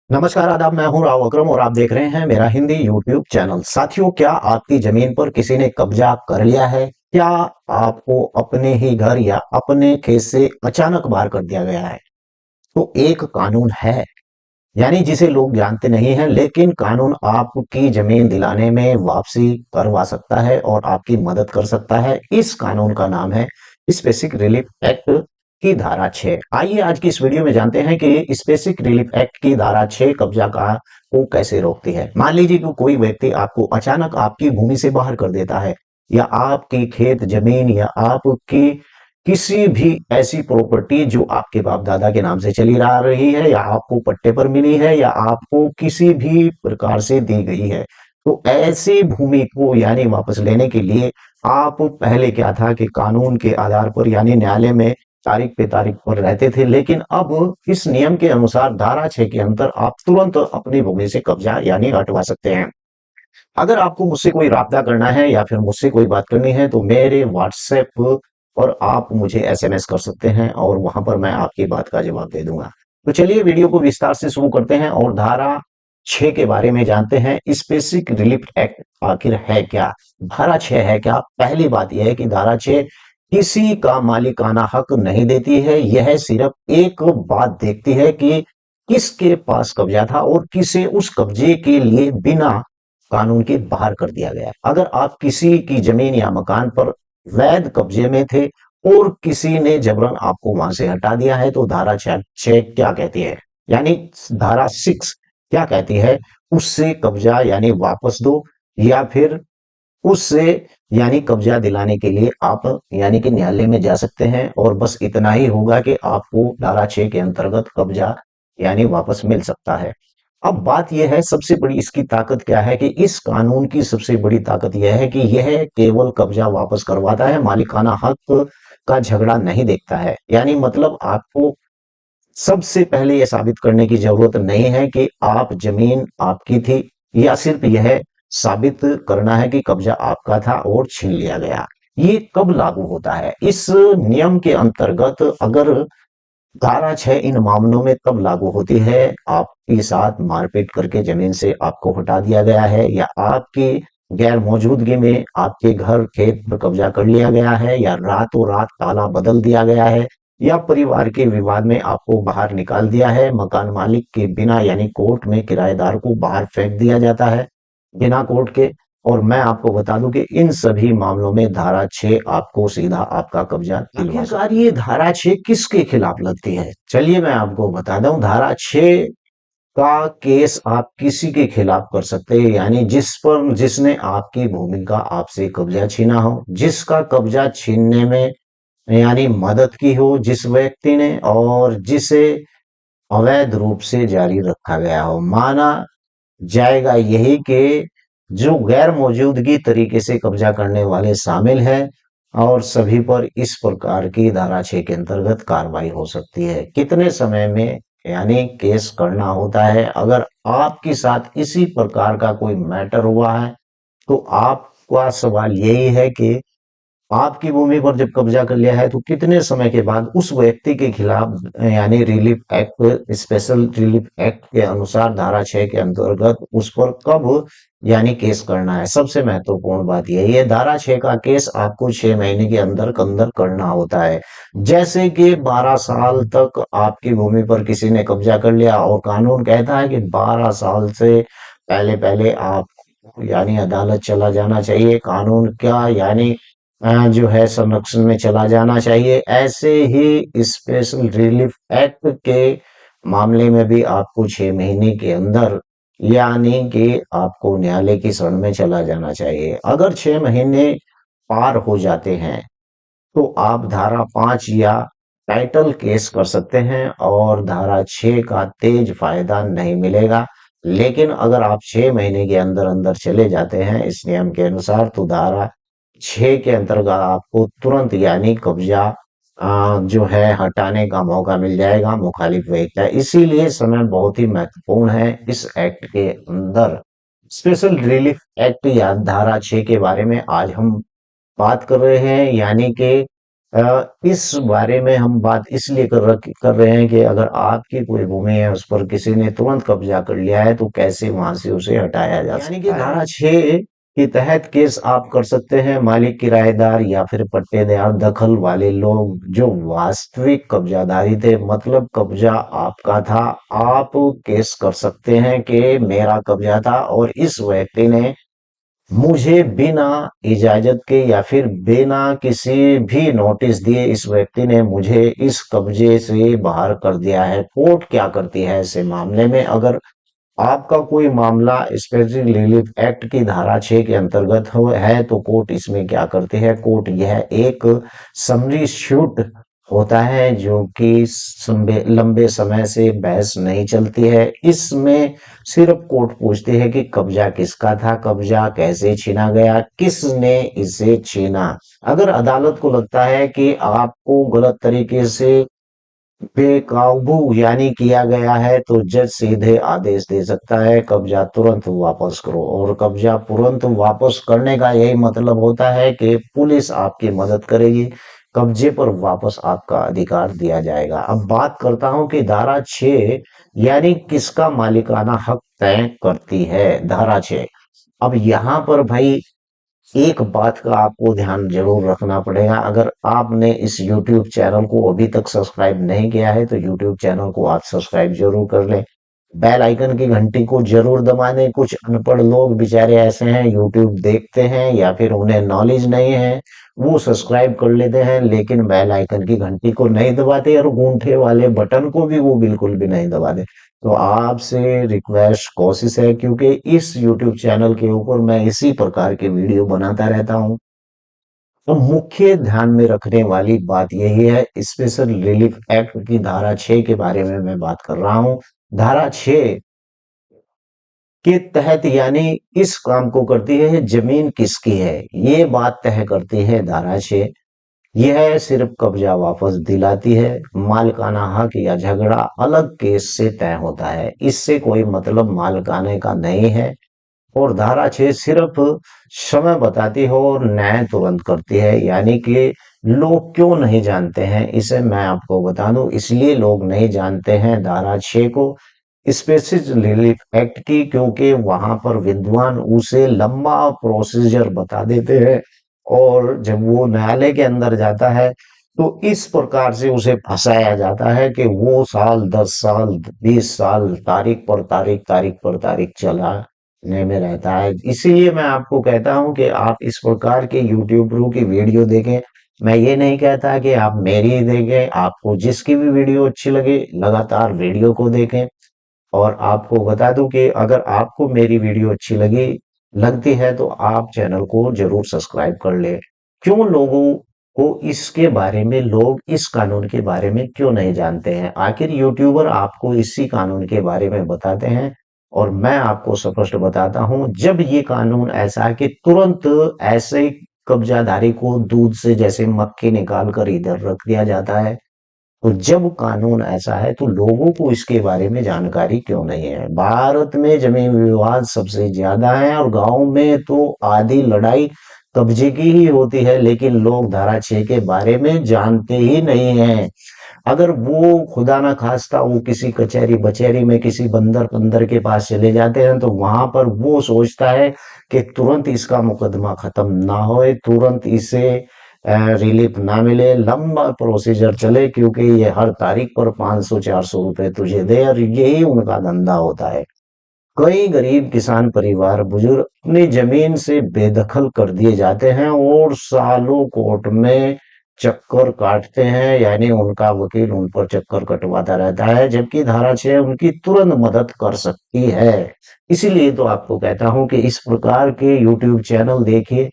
नमस्कार आदाब, मैं हूं राव अकरम और आप देख रहे हैं मेरा हिंदी यूट्यूब चैनल। साथियों, क्या आपकी जमीन पर किसी ने कब्जा कर लिया है? क्या आपको अपने ही घर या अपने खेत से अचानक बाहर कर दिया गया है? तो एक कानून है, यानी जिसे लोग जानते नहीं हैं, लेकिन कानून आपकी जमीन दिलाने में वापसी करवा सकता है और आपकी मदद कर सकता है। इस कानून का नाम है स्पेसिफिक रिलीफ एक्ट की धारा 6। आइए आज की इस वीडियो में जानते हैं कि स्पेसिफिक रिलीफ एक्ट की धारा 6 कब्जा का को कैसे रोकती है। मान लीजिए कि कोई व्यक्ति आपको अचानक आपकी भूमि से बाहर कर देता है, या आपकी खेत जमीन या आपकी किसी भी ऐसी प्रॉपर्टी जो आपके बाप दादा के नाम से चली आ रही है, या आपको पट्टे पर मिली है, या आपको किसी भी प्रकार से दी गई है, तो ऐसी भूमि को यानी वापस लेने के लिए आप पहले क्या था कि कानून के आधार पर यानी न्यायालय में तारीख पे तारीख पर रहते थे, लेकिन अब इस नियम के अनुसार धारा 6 के अंतर आप तुरंत अपनी भूमि से कब्जा यानी हटवा सकते हैं। अगर आपको मुझसे कोई राब्ता करना है या फिर मुझसे कोई बात करनी है, तो मेरे व्हाट्सएप और आप मुझे एसएमएस कर सकते हैं और वहां पर मैं आपकी बात का जवाब दे दूंगा। तो चलिए वीडियो को विस्तार से शुरू करते हैं और धारा 6 के बारे में जानते हैं। स्पेसिफिक रिलीफ एक्ट आखिर है क्या? धारा 6 है क्या? पहली बात यह है कि धारा 6 किसी का मालिकाना हक नहीं देती है। यह सिर्फ एक बात देखती है कि किसके पास कब्जा था और किसे उस कब्जे के लिए बिना कानून के बाहर कर दिया गया है। अगर आप किसी की जमीन या मकान पर वैध कब्जे में थे और किसी ने जबरन आपको वहां से हटा दिया है, तो धारा 6 क्या कहती है, यानी धारा 6 क्या कहती है? उससे कब्जा यानी वापस दो, या फिर उससे यानी कब्जा दिलाने के लिए आप यानी कि न्यायालय में जा सकते हैं, और बस इतना ही होगा कि आपको धारा 6 के अंतर्गत कब्जा यानी वापस मिल सकता है। अब बात यह है, सबसे बड़ी इसकी ताकत क्या है कि इस कानून की सबसे बड़ी ताकत यह है कि यह केवल कब्जा वापस करवाता है, मालिकाना हक का झगड़ा नहीं देखता है। यानी मतलब आपको सबसे पहले यह साबित करने की जरूरत नहीं है कि आप जमीन आपकी थी, या सिर्फ यह साबित करना है कि कब्जा आपका था और छीन लिया गया। ये कब लागू होता है? इस नियम के अंतर्गत अगर धारा 6 इन मामलों में तब लागू होती है, आपके साथ मारपीट करके जमीन से आपको हटा दिया गया है, या आपकी गैर मौजूदगी में आपके घर खेत पर कब्जा कर लिया गया है, या रातों रात ताला बदल दिया गया है, या परिवार के विवाद में आपको बाहर निकाल दिया है, मकान मालिक के बिना यानी कोर्ट में किराएदार को बाहर फेंक दिया जाता है बिना कोर्ट के। और मैं आपको बता दूं कि इन सभी मामलों में धारा 6 आपको सीधा आपका कब्जा दिलवा सकती है। आखिरकार ये धारा 6 किसके खिलाफ लगती है? चलिए मैं आपको बता दूं। धारा 6 का केस आप किसी के खिलाफ कर सकते हैं, यानी जिसने आपकी भूमि का आपसे कब्जा छीना हो, जिसका कब्जा छीनने में यानी मदद की हो जिस व्यक्ति ने, और जिसे अवैध रूप से जारी रखा गया हो। माना जाएगा यही कि जो गैर मौजूदगी तरीके से कब्जा करने वाले शामिल हैं, और सभी पर इस प्रकार की धारा 6 के अंतर्गत कार्रवाई हो सकती है। कितने समय में यानी केस करना होता है? अगर आपके साथ इसी प्रकार का कोई मैटर हुआ है, तो आपका सवाल यही है कि आपकी भूमि पर जब कब्जा कर लिया है, तो कितने समय के बाद उस व्यक्ति के खिलाफ यानी relief act, special relief act के अनुसार धारा 6 के अंतर्गत उस पर कब यानी केस करना है। सबसे महत्वपूर्ण बात यही है, धारा 6 का केस आपको 6 महीने के अंदर अंदर करना होता है। जैसे कि 12 साल तक आपकी भूमि पर किसी ने कब्जा कर लिया, और कानून कहता है कि 12 साल से पहले पहले आप यानी अदालत चला जाना चाहिए। कानून क्या यानी जो है संरक्षण में चला जाना चाहिए। ऐसे ही स्पेशल रिलीफ एक्ट के मामले में भी आपको 6 महीने के अंदर यानी कि आपको न्यायालय की शरण में चला जाना चाहिए। अगर 6 महीने पार हो जाते हैं, तो आप धारा 5 या टाइटल केस कर सकते हैं, और धारा 6 का तेज फायदा नहीं मिलेगा। लेकिन अगर आप 6 महीने के अंदर अंदर चले जाते हैं इस नियम के अनुसार, तो धारा 6 के अंतर्गत आपको तुरंत यानी कब्जा जो है हटाने का मौका मिल जाएगा मुखालिफ व्यक्ति का। इसीलिए समय बहुत ही महत्वपूर्ण है इस एक्ट के अंदर। स्पेशल रिलीफ एक्ट या धारा 6 के बारे में आज हम बात कर रहे हैं, यानी कि इस बारे में हम बात इसलिए कर रहे हैं कि अगर आपकी कोई भूमि है उस पर किसी ने तुरंत कब्जा कर लिया है तो कैसे वहां से उसे हटाया जा यानी कि सकता है। धारा 6 के तहत केस आप कर सकते हैं मालिक, किराएदार या फिर पट्टेदार दखल वाले लोग जो वास्तविक कब्जादारी थे, मतलब कब्जा आपका था। आप केस कर सकते हैं कि मेरा कब्जा था और इस व्यक्ति ने मुझे बिना इजाजत के या फिर बिना किसी भी नोटिस दिए इस व्यक्ति ने मुझे इस कब्जे से बाहर कर दिया है। कोर्ट क्या करती है ऐसे मामले में? अगर आपका कोई मामला स्पेशल रिलीफ एक्ट की धारा 6 के अंतर्गत है तो कोर्ट इसमें क्या करती है? कोर्ट यह एक समरी शूट होता है जो कि लंबे समय से बहस नहीं चलती है। इसमें सिर्फ कोर्ट पूछती है कि कब्जा किसका था, कब्जा कैसे छीना गया, किसने इसे छीना। अगर अदालत को लगता है कि आपको गलत तरीके से बेकाबू यानी किया गया है तो जज सीधे आदेश दे सकता है कब्जा तुरंत वापस करो। और कब्जा तुरंत वापस करने का यही मतलब होता है कि पुलिस आपकी मदद करेगी, कब्जे पर वापस आपका अधिकार दिया जाएगा। अब बात करता हूं कि धारा 6 यानी किसका मालिकाना हक तय करती है। धारा 6, अब यहाँ पर भाई एक बात का आपको ध्यान जरूर रखना पड़ेगा। अगर आपने इस YouTube चैनल को अभी तक सब्सक्राइब नहीं किया है तो YouTube चैनल को आप सब्सक्राइब जरूर कर लें। बेल आइकन की घंटी को जरूर दबा दें। कुछ अनपढ़ लोग बेचारे ऐसे हैं, YouTube देखते हैं या फिर उन्हें नॉलेज नहीं है, वो सब्सक्राइब कर लेते हैं लेकिन बेल आइकन की घंटी को नहीं दबाते और अंगूठे वाले बटन को भी वो बिल्कुल भी नहीं दबाते। तो आपसे रिक्वेस्ट कोशिश है, क्योंकि इस YouTube चैनल के ऊपर मैं इसी प्रकार के वीडियो बनाता रहता हूँ। तो मुख्य ध्यान में रखने वाली बात यही है, स्पेशल रिलीफ एक्ट की धारा 6 के बारे में मैं बात कर रहा हूँ। धारा 6 के तहत यानी इस काम को करती है, जमीन किसकी है ये बात तय करती है धारा 6। यह सिर्फ कब्जा वापस दिलाती है, मालिकाना हक या झगड़ा अलग केस से तय होता है, इससे कोई मतलब मालिकाने का नहीं है। और धारा 6 सिर्फ समय बताती है और न्याय तुरंत करती है। यानी कि लोग क्यों नहीं जानते हैं इसे मैं आपको बता दूं, इसलिए लोग नहीं जानते हैं धारा 6 को, स्पेशल रिलीफ एक्ट की, क्योंकि वहां पर विद्वान उसे लंबा प्रोसीजर बता देते हैं और जब वो न्यायालय के अंदर जाता है तो इस प्रकार से उसे फंसाया जाता है कि वो साल 10 साल 20 साल तारीख पर तारीख चलाने में रहता है। इसीलिए मैं आपको कहता हूं कि आप इस प्रकार के यूट्यूबरों की वीडियो देखें। मैं ये नहीं कहता कि आप मेरी ही देखें, आपको जिसकी भी वीडियो अच्छी लगे लगातार वीडियो को देखें। और आपको बता दूं कि अगर आपको मेरी वीडियो अच्छी लगती है तो आप चैनल को जरूर सब्सक्राइब कर ले। क्यों लोगों को इसके बारे में, लोग इस कानून के बारे में क्यों नहीं जानते हैं? आखिर यूट्यूबर आपको इसी कानून के बारे में बताते हैं और मैं आपको स्पष्ट बताता हूं, जब ये कानून ऐसा है कि तुरंत ऐसे ही कब्जाधारी को दूध से जैसे मक्खी निकाल कर इधर रख दिया जाता है, तो जब कानून ऐसा है तो लोगों को इसके बारे में जानकारी क्यों नहीं है? भारत में जमीन विवाद सबसे ज्यादा है और गांव में तो आधी लड़ाई कब्जे की ही होती है, लेकिन लोग धारा 6 के बारे में जानते ही नहीं हैं। अगर वो खुदा ना खास्ता वो किसी कचहरी बचेरी में किसी बंदर पंदर के पास चले जाते हैं तो वहां पर वो सोचता है कि तुरंत इसका मुकदमा खत्म ना होए, तुरंत इसे रिलीफ ना मिले, लंबा प्रोसीजर चले, क्योंकि ये हर तारीख पर 500-400 रुपए तुझे दे, और यही उनका धंधा होता है। कई गरीब किसान परिवार बुजुर्ग अपनी जमीन से बेदखल कर दिए जाते हैं और सालों कोर्ट में चक्कर काटते हैं, यानी उनका वकील उन पर चक्कर कटवाता रहता है, जबकि धारा 6 उनकी तुरंत मदद कर सकती है। इसीलिए तो आपको कहता हूं कि इस प्रकार के YouTube चैनल देखिए,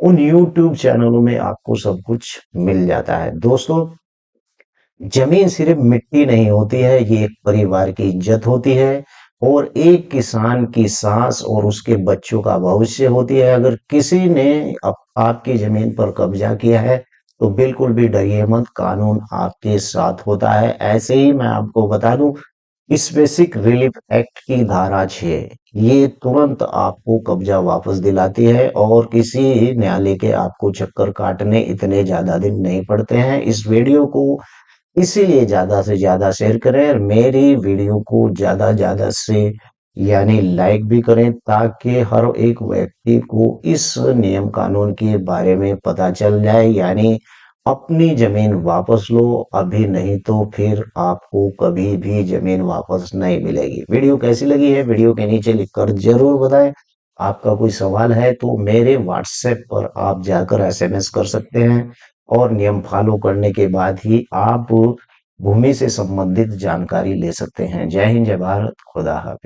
उन YouTube चैनलों में आपको सब कुछ मिल जाता है। दोस्तों, जमीन सिर्फ मिट्टी नहीं होती है, ये एक परिवार की इज्जत होती है और एक किसान की सांस और उसके बच्चों का भविष्य होती है। अगर किसी ने आपकी जमीन पर कब्जा किया है तो बिल्कुल भी डरिए मत, कानून आपके साथ होता है। ऐसे ही मैं आपको बता दूं, इस बेसिक रिलीफ एक्ट की धारा 6 ये तुरंत आपको कब्जा वापस दिलाती है और किसी न्यायालय के आपको चक्कर काटने इतने ज्यादा दिन नहीं पड़ते हैं। इस वीडियो को इसीलिए ज्यादा से ज्यादा शेयर करें और मेरी वीडियो को ज्यादा से यानी लाइक भी करें ताकि हर एक व्यक्ति को इस नियम कानून के बारे में पता चल जाए। यानी अपनी जमीन वापस लो अभी, नहीं तो फिर आपको कभी भी जमीन वापस नहीं मिलेगी। वीडियो कैसी लगी है वीडियो के नीचे लिखकर जरूर बताएं। आपका कोई सवाल है तो मेरे व्हाट्सएप पर आप जाकर एसएमएस कर सकते हैं और नियम फॉलो करने के बाद ही आप भूमि से संबंधित जानकारी ले सकते हैं। जय हिंद, जय भारत, खुदा हाफिज।